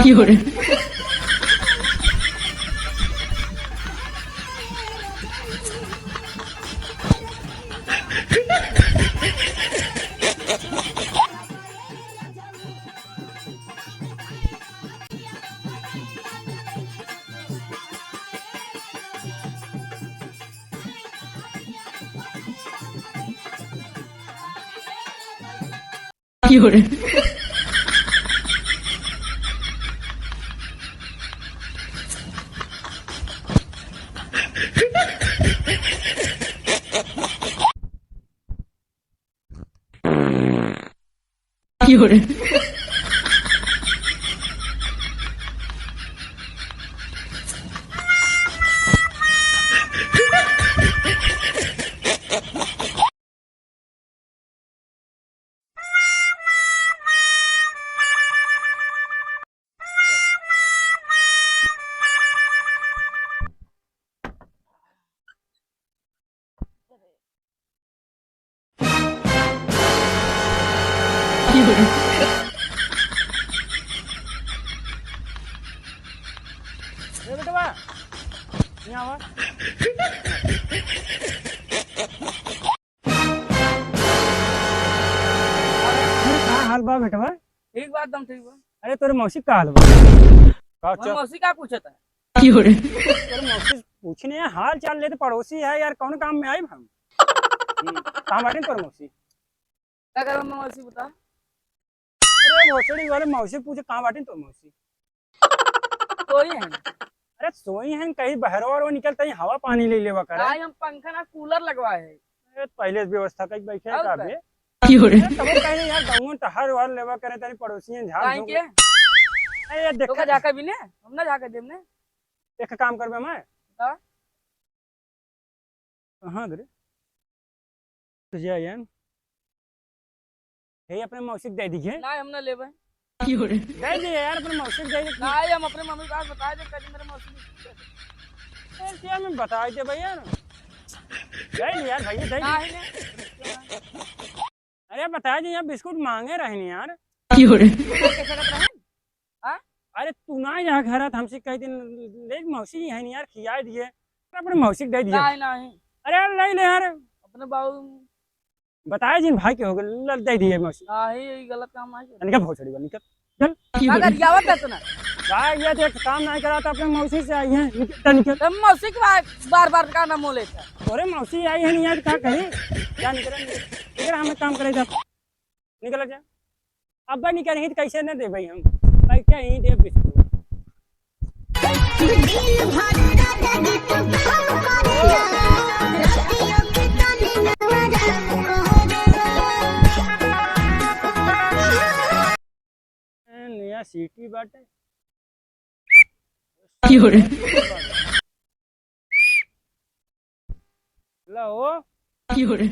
有人，有人，有人，有人，बेटवा यहाँ आवा। कहाँ हाल बा बेटवा? ठीक बात दम ठीक बा। अरे तोरे मौसी का हाल बा? का और मौसी का पूछता है?有人，तोरे मौसी पूछने हाल चाल ले तो पड़ोसी है यार, कौन काम में आई हम? कहाँ बाटे तोरे मौसी? क्या कर मौसी बता? अरे भोसड़ी वाले मौसी पूछे कहाँ बाटे तोरे मौसी? तो ही है अरे सोई हैं कहीं बहरवा निकलता ही हवा पानी ले लेवा करे। आज हम पंखा ना कूलर लगवाए है। अरे पहले से व्यवस्था कहीं बैठे और का क्या? बे?有人，अरे तब कहीं यार गाँव में टहर वार लेवा करे तेरी पड़ोसी हैं झाड़ काहे झूठ। के? अरे यार तो का देख जाकर भी ने हम ना जाकर देम ने। एक काम कर बे मैं हाँ? कहाँ दे तुझे आयन हे अपने मौसी को दे दीजिए। ना हम ना लेबे।有人，दे दिए यार अपने मौसी को दे दे। ना हम अपने मम्मी को आज बता दे कभी मेरे मौसी ने। यार क्या मैं बता दे भैया ना दे दे यार भैया दे ना दे। ही ने। अरे बता दे यार बिस्कुट मांगे रहे नहीं यार।有人，कैसे करत रहे? हाँ? अरे तू ना यहाँ घर आ हमसे कई दिन ले मौसी है नहीं यार खिया दिए अपने मौसी को दे दिए। ना ही ना ही। अरे यार ले ले यार अपने बाबू बताया जिन भाई के हो गए दे दिए मौसी। ना ही ये गलत काम है। निकल भोसड़ी बन निकल चल।有 अगर人，यावत है तो ना। भाई ये देख काम नहीं करा तो अपने मौसी से आई है निकल निकल। तुम मौसी के बार बार का नाम लेता है। अरे मौसी आई है नहीं यार क्या करें क्या निकल निकल हमें काम करे जा निकल जा अब निकल ही तो कैसे न दे भाई हम पैसा ही दे बिस्कुट। नया सिटी बाटे 有人， लो 有人，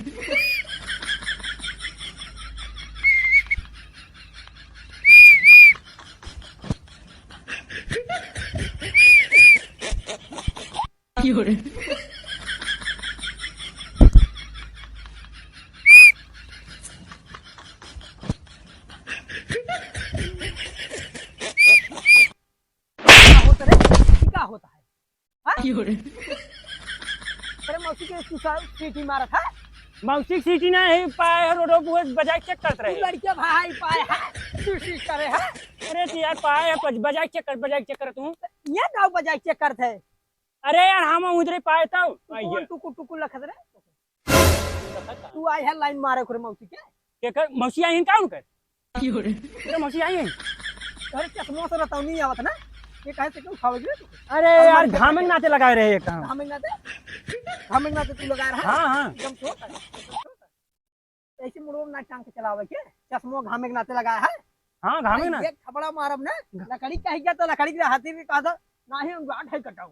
有人， होता रे क्या होता है? 有人， तेरे मौसी के सीटी मारा था। मौसी सिटी ना है पाए रोडो बहुत बजाय चेक करते रहे। लड़के भाई पाए है सीटी करे है। अरे तो यार पाए है बजाय चेक कर तू। ये गाँव बजाय चेक करते है। अरे यार हम उधर पाए तो कौन टुकु टुकु लखत रे? तू आई है लाइन मारे करे मौसी के। कर मौसी आई हैं क्या कर 有人， मौसी आई हैं। अरे चश्मा से रताऊ नहीं आवत ना। ये कहे से क्यों खावे रे तू? अरे यार घामन नाते लगाए रहे काम। हमें ना तू लगा रहा है। हाँ हाँ एकदम छोट है, एकदम छोट है। ऐसे मुड़ो ना टांग के चलावे के चश्मो घामे के नाते लगाया है। हाँ घामे ना। एक थपड़ा मारब ना लकड़ी कह गया तो लकड़ी के हाथी भी कहा था ना ही गांठ है कटाऊ।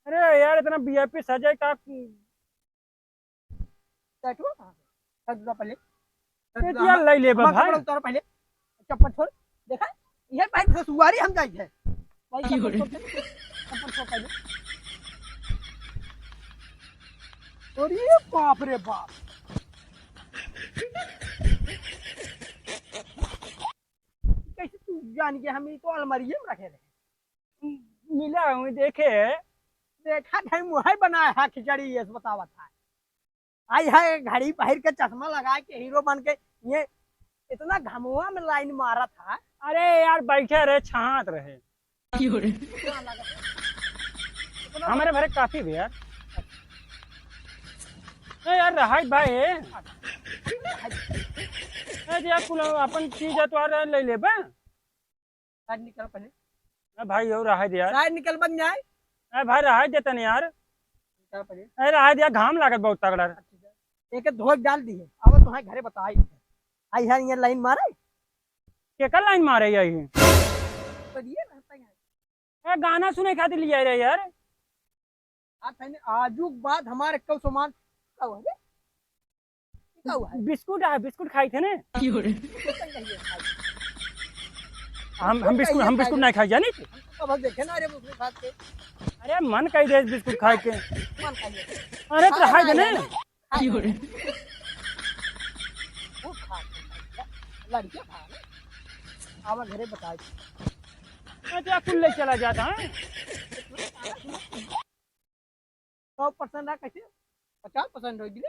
अरे यार इतना वीआईपी सजाए का टैटू टैटू पहले यार ले ले कपड़ा भाई। उतार पहले चप्पल छोड़ देखा ये भाई सुवारी हम जाई है भाई की हो चप्पल रही? छोड़ चप्पल छोड़ पहले। अरे बाप रे बाप कैसे तू जान के हम तो अलमारिये में रखे रहे। मिला हूँ देखे। देखा था मुहे बनाया है खिचड़ी ये बतावा था। आई है घड़ी पहन के चश्मा लगा के हीरो बन के ये इतना घमुआ में लाइन मारा था। अरे यार बैठे रहे छात रहे। 有人， इतना लगा इतना हमारे भरे काफी भी यार। ए यार रहा भाई ए यार कुल अपन चीज है तो ले ले बा। साइड निकल पहले। ए भाई और रहा यार। साइड निकल बन जाए। ए भाई रहा देता नहीं यार। निकल पहले। ए रहा दिया घाम लागत बहुत तगड़ा। एक धोक डाल दी है। अब तुम्हारे घरे बताई आई है ये लाइन मारे के कल लाइन मारे यही। तो ये रहता है। ए गाना सुने खातिर लिया रे यार। आजू बाद हमारे कल सामान क्या हुआ रे? क्या हुआ है? बिस्कुट खाई थे ने। 有人， हम बिस्कुट नहीं खाई जानी। अब देखे ना रे उसके साथ के अरे मन कही दे बिस्कुट खाए के। मन खाइए। अरे तो रहा दे ने। 有人， वो खा लड़कियां खा अब घरे बताई अच्छा कुल ले चला जाता है। 100% है कैसे 50% हो गई।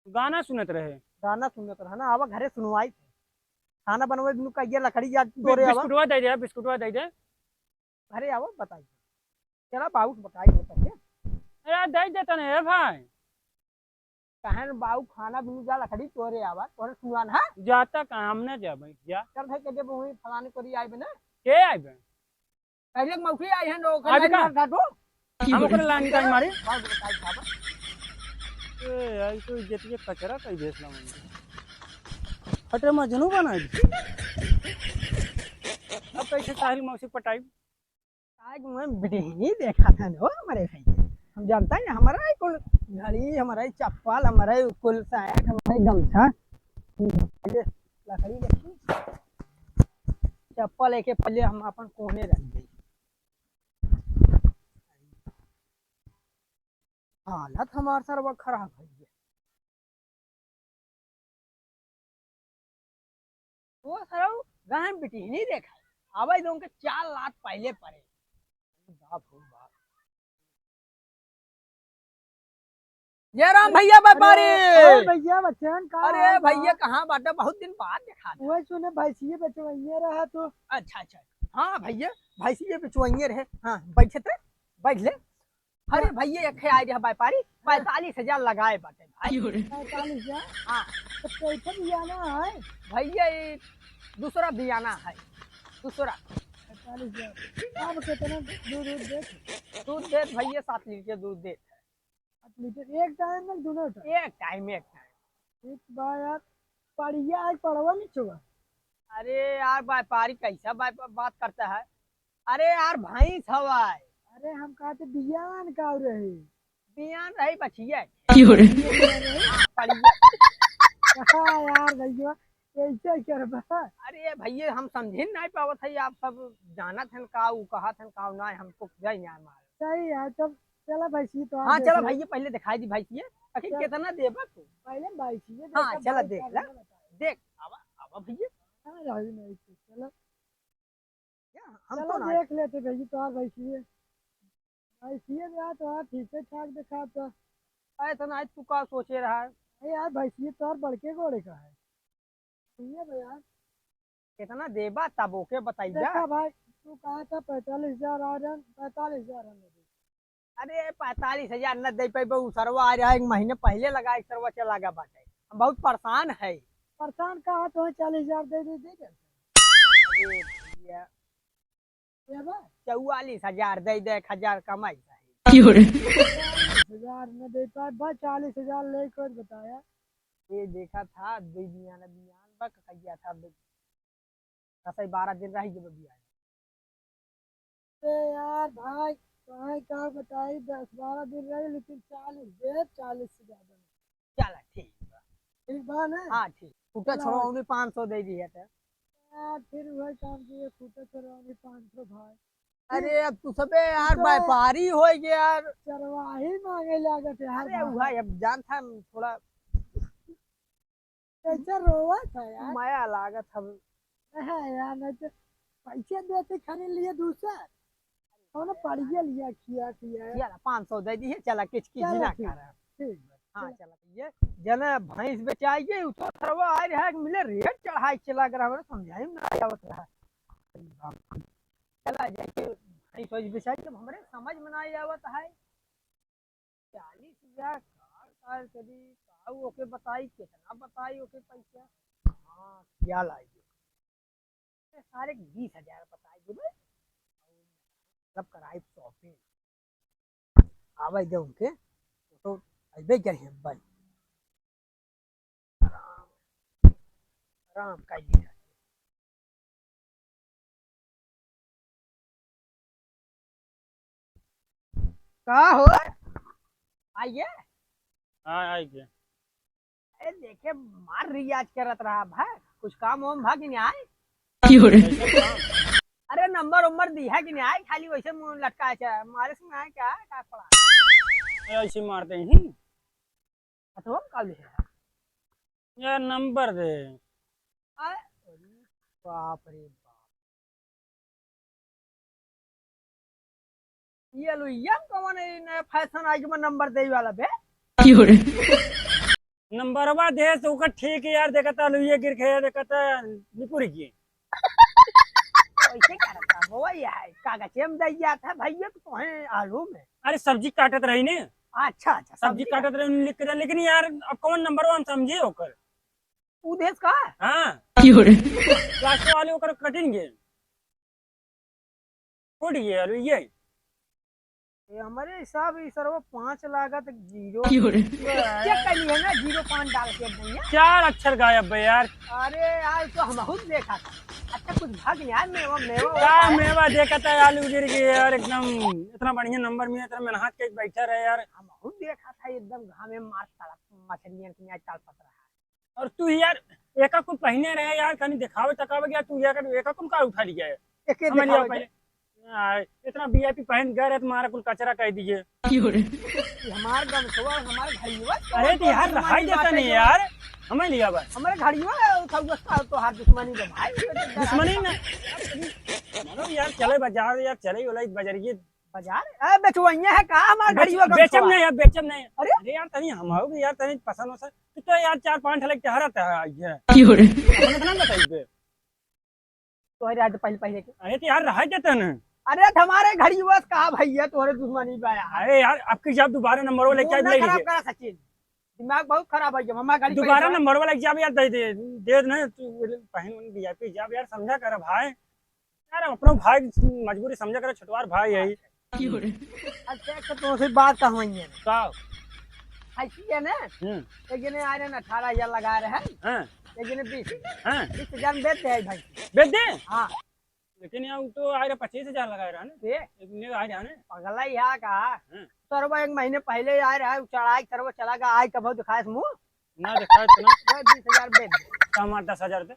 गाना सुनत रहे। गाना सुनत रहा ना अब घरे सुनवाई खाना बनवे बिनु का ये लकड़ी या तोरे आवा बिस्कुटवा दे दे बिस्कुटवा दे दे। घरे आवा बताई चला बाबू बताई होता है अरे दे देता नहीं है भाई। कहन बाबू खाना बिनु जा लकड़ी तोरे आवा तोरे सुनान है जाता कहाँ हमने जा भाई जा। चल भाई के जब वही फलाने कोरी आई बने के आई बे। पहले मौसी आई है लोग आज का? था तो हम 有 ओकरे 人， लाइन का मारी। बाबू बताई बाबा ए आई तो इज्जत ये कचरा कई देसला मन। फटे मजनू बनाई। अब कैसे साहिल मौसी पटाई। आज मैं बिडही देखा था ना हमारे भाई हम जानता है हमारा ही कुल घड़ी हमारा ही चप्पल हमारा ही कुल सैट हमारा ही गमछा ये लकड़ी रखी चप्पल लेके पहले हम अपन कोने रख गई हालत हमार सर्व खराब है वो सर गहन बिटी नहीं देखा आवाज दो के 4 लाख पहले पड़े बाप हो बाप जय राम भैया व्यापारी भैया बच्चन का अरे भैया कहाँ बाटा बहुत दिन बाद देखा था। वही सुने भैंसिए बचवाइए रहा तो अच्छा अच्छा हाँ भैया भैंसिए बिचवाइए रहे हाँ बैठे थे बैठ ले अरे भैया एक आए रहे व्यापारी 45,000 लगाए बाटे भाई 有人， 45,000 हाँ तो कैसे बियाना है भैया ये दूसरा बियाना है दूसरा 45,000 अब कितना दूध दे भैया 7 लीटर दूध दे 7 लीटर एक टाइम में दोनों टाइम एक टाइम ठीक बा यार पढ़िया आज पढ़वा नहीं छुआ अरे यार व्यापारी कैसा बात करता है अरे यार भैंस हवाई अरे हम कहते बियान का रहे बियान रही बचिए 有人， हाँ यार भैया कैसे करबा अरे भैया हम समझ नहीं पावत है आप सब जानत हैं का ऊ कहत हैं का ना हमको जाई ना मार सही है तब चला भैंसी तो हाँ चलो भैया पहले दिखाई दी भैंसिए आखिर कितना देबा तू पहले भैंसिए हाँ चला देख ले देख आवा आवा भैया चलो हम चलो तो ना देख लेते भैया तो भैंसिए भैंसिए यार तो ठीक है ठाक दिखा तो ऐसा ना तू का सोचे रहा है अरे यार भैंसिए तो बड़के घोड़े का है ठीक है भैया कितना देबा तब ओके बताइए देखा भाई तू कहा था 45,000 आ रहा 45,000 हमने अरे 45,000 न दे पे ऊ सरवा आ रहा है एक महीने पहले लगा एक सरवा चला गया बाटे हम बहुत परेशान है परेशान कहा तो 40,000 दे दे अरे भैया ये बा 44,000 दे दे 1,000 कमाई चाहिए 有人， 40,000 में दे पाए बस 40,000 लेकर बताया ये देखा था बियान बक कहिया था 10-12 दिन रही जब बियान अरे यार भाई कहाँ कहाँ बताई 10-12 दिन रहे लेकिन 40 दे 40 से ज्यादा नहीं। चल ठीक बा ठीक बात है हाँ ठीक फूटा छोड़ो उन्हें 500 दे दिए थे यार फिर वही काम किए फूटे चरवाही 500 भाई अरे अब तू सबे यार व्यापारी हो गया यार चरवाही मांगे लागत यार अरे वह अब जान था थोड़ा कैसे रोवा था यार माया लागत हम है यार, नहीं तो पैसे देते खरीद लिए दूसरा, कौन पढ़िए लिया खिया खिया। यार 500 दे दी है, चला किचकी चलो जिना ठीक। कर। ठीक हाँ चला ये जना भैंस बेचाइए उ तो सरवा आ रहा है मिले रेट चढ़ाई चला कर हमरा समझाई में नहीं आवत रहा। चला जाके भैंस वैस बेचाई जब हमरे समझ में नहीं आवत है 40,000 का कभी का ओके बताई कितना बताई ओके पैसा। हाँ क्या लाइए सारे 20,000 बताई देबे सब कराई शॉपिंग आवे दे उनके तो अबे क्या है भाई आराम का ये का हो आइए। हाँ आइए। अरे देखे मार रियाज करत रहा भाई कुछ काम वाम भाग नहीं आए। कैसे काम? अरे नंबर उम्बर दी है कि नहीं आए खाली वैसे मुंह लटका है मारे से आए क्या का पड़ा ऐसे मारते हैं अथवा कल है यार, नंबर दे। आए बाप रे बाप ये लो ये कौन नया फैशन आज में नंबर दे वाला बे नंबरवा दे तो ओकर ठीक है यार, देखता लुइये गिर के देखता निपुरी की। ऐसे क्या रखा वो ये है कागज में दे दिया था भैया तो है आलू में। अरे सब्जी काटत रही ने, अच्छा अच्छा सब्जी काटत रही लिख के, लेकिन यार अब कौन नंबर हम समझे ओकर। उदेश का हाँ लास्ट वाले ओकर कटिंगे फूट गया लुइये। ये हमारे हिसाब से सर्व 5 लागत 0 चेक कर लिए ना 0.5 डाल के भैया। 4 अक्षर गायब बे यार। अरे यार तो हम खुद देखा था। अच्छा कुछ भाग नहीं यार मेवा मेवा क्या मेवा देखता है, आलू गिर गए यार एकदम। इतना बढ़िया नंबर में इतना मेहनत के बैठा रहे यार। हम खुद देखा था एकदम घामे मार तड़प मछलियां की आज तड़पत रहा है। और तू यार एका कुछ पहने रहे यार, कहीं दिखावे तकावे गया तू यार, एका कुछ का उठा लिया है। एक हमें लिया दिखाओ पहले इतना वीआईपी पहन गए रहे तुम्हारा कुल कचरा कह दीजिए। हमार गमछवा हमार घड़ीवा। अरे तो यार रहाई देता नहीं यार, हमें लिया बस हमारे घड़ीवा तो हर दुश्मनी के भाई दुश्मनी ना मानो यार। चले बाजार यार, चले वाला बजरिए बाजार ए बेचवइया है का हमार घड़ीवा बेचम नहीं यार, बेचम नहीं। अरे अरे यार तनी हम आओगे यार, तनी पसंद वसंद तो यार 4-5 ठलक चहरता है इतना बताइए। तो आज पहले पहले के अरे तो यार रहाई देता ना। अरे हमारे घड़ीवा का भैया तोरे दुश्मनी बा यार। अरे यार आपकी जब दोबारा नंबर वो लेके ना ले खराब लीजिए, करा सचिन दिमाग बहुत खराब है जब हमारा गाड़ी दोबारा नंबर वाला एग्जाम यार दे ना तू पहन वीआईपी एग्जाम यार, समझा कर भाई यार, अपना भाई मजबूरी समझा कर, छोटवार भाई है। अच्छा तो से बात कहवइए का ऐसी है ना एक जने आ रहे ना 18,000 लगा रहे हैं हां एक जने 20 हां 20,000 में देते हैं भाई। बेच दे। हाँ लेकिन यार वो तो आ रहा 25,000 लगाए रहा ना, ये एक ने आ रहा ना। पगला यहाँ का सर्व एक महीने पहले आ रहा है चढ़ाई सर्व चला गया आज कब दिखाए मुँह ना दिखा इतना 20,000 दे दे। हमार 10,000 दे।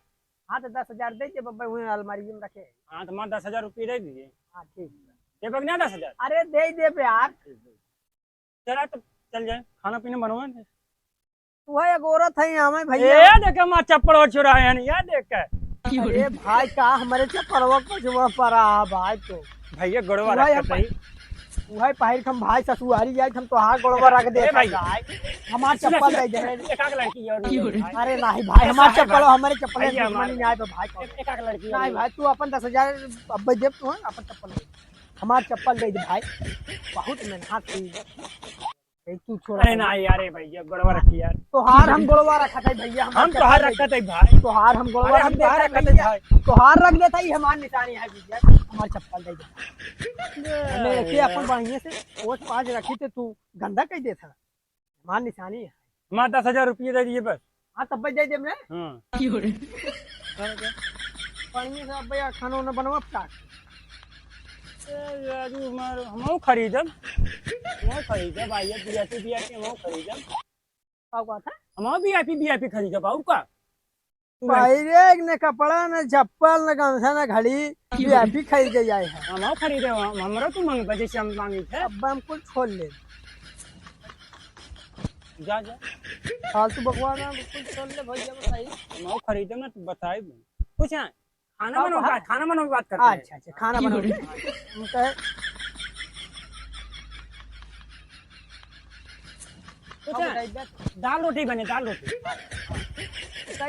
हाँ तो 10,000 दे दे बब्बा वहीं अलमारी में रखे। हाँ तो हमार 10,000 रुपये दे दीजिए। हाँ ठीक दे बगना 10,000। अरे दे दे पे यार चला तो चल जाए, खाना पीना बनवा। तू है एक औरत है यहाँ भैया। ये देख हमार चप्पल और चुराए हैं यार, देख कर। अरे भाई का हमारे चप्पलवा कुछ वहाँ पड़ा भाई तो भैया गोड़वा भाई रखता है। वही पहिर हम भाई ससुरारी जाए हम तो हाथ गोड़वा रख दे ए भाई हमार चप्पल दे दे। एक आग लड़की और भाई। अरे नहीं भाई हमार चप्पल हमारे चप्पल भैया दुश्मनी नहीं आए तो भाई को। एक आग लड़की नहीं भाई तू अपन 10,000 अब दे तू अपन चप्पल दे हमार चप्पल दे दे भाई बहुत मेहनत की तू छोड़। अरे नहीं यार भैया गोड़वा रखी यार। तोहार हम गोड़वा रखा था भैया हम तोहार रखा था भाई। तोहार हम गोड़वा हम तोहार रखा था भाई। तोहार रख देता ही हमार निशानी है भैया हमार चप्पल दे दे। हमने रखी अपन बढ़िया से वो 5 रखी थे तू गंदा कह दे था हमार निशानी है। माँ 10,000 रुपये दे दिए बस। हाँ तब दे दे मैं हाँ बढ़िया से भैया खाना वाना बनवा स्टार्ट। हम खरीदम भाई वीआईपी हम खरीदम। क्या बात है हम वीआईपी खरीदम बाबू का। भाई रे न कपड़ा न चप्पल न गमछा न घड़ी वीआईपी खरीद के जाए है। हम खरीदे हमारा तू मांग बजे से हम मांगी थे। अब हम कुछ छोड़ ले जा फालतू बकवास ना कुछ छोड़ ले भैया बताइए। हम खरीदम ना तू बताई कुछ है खाना बनाओ हाँ। खाना बनाओ की बात करते हैं। अच्छा अच्छा खाना बनाओ कुछ है? दाल रोटी बने दाल रोटी।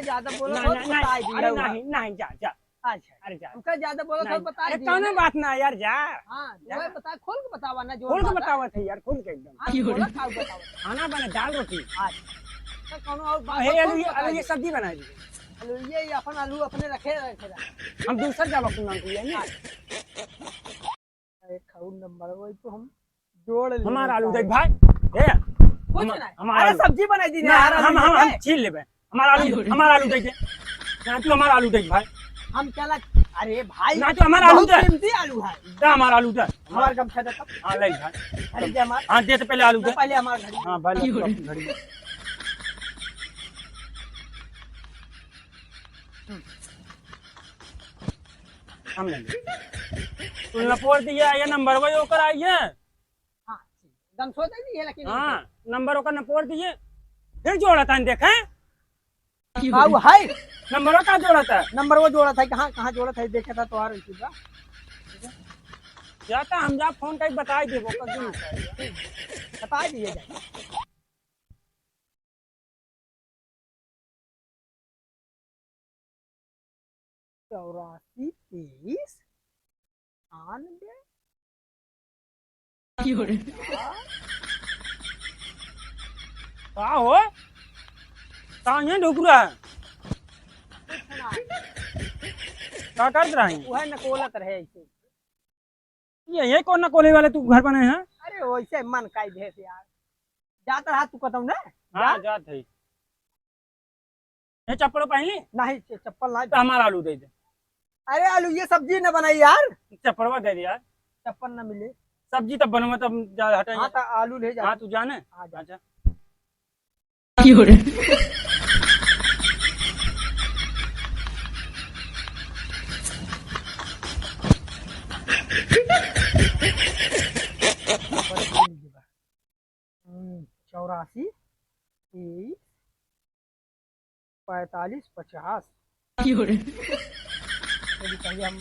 ज्यादा बोलो नहीं तो नहीं बता नहीं, दिया अरे होगा। नहीं नहीं जा जा। अच्छा अरे जा हमका ज्यादा बोलो तो नहीं, बता अरे दिया कौनो ना। बात ना यार जा। हाँ जा। वो बता खोल के बतावा ना जो खोल के बात है। बतावत है यार खोल के एकदम। हाँ, बोला खाओ बताओ। खाना बने दाल रोटी। अच्छा तो कौनो और बात हे खोल आलू के बता आलू ये दिया। सब्जी बना दी। आलू ये अपन आलू अपने रखे रखे हम दूसर जावा कुन मांग लिया नहीं। अरे खाऊ नंबर वही तो हम जोड़ ले हमारा आलू देख भाई हे कुछ नहीं हमारा अरे आलू। सब्जी बनाई दी ना यार हम छील लेबे। हमारा आलू देख दे ना तू हमारा आलू देख भाई हम चला अरे भाई ना तू हमारा आलू बहुत दे कीमती आलू है दा हमारा आलू दे हमार गमछा देता हां ले भाई खरीद हमार हां दे तो पहले आलू दे। पहले हमार घड़ी हां भाई ले अपनी घड़ी में। हम ले तू नंबर दिया ये नंबर वही ओकर आई है। हां दम सो दे दी है लेकिन हां नंबर ओकर नंबर दिए फिर जोड़ा था देखे बाबू हाय नंबर का जोड़ा था नंबर वो जोड़ा था कहां कहां जोड़ा था देखा था तो आ रही थी जाता हम जा फोन करके बता देबो कब बता दिए जाए चौरासी 23 98 का हो कहाँ ढुक रहा है क्या कर रहा है वह नकोलत रहे ऐसे ये कौन ना कोले वाले तू घर बने हैं। अरे वैसे मन का भेस यार जाता रहा तू कतम ना हाँ जात है ये चप्पल पहन ली नहीं चप्पल ना तो हमारा आलू दे दे। अरे आलू ये सब्जी न बनाई यार चप्पलवा दे दे यार चप्पल न मिले सब्जी तब बनवा तब जा हाँ हटाइए। तो आलू ले जा हाँ तू जाने हाँ जा अच्छा चौरासी 23 45 50 पहले हम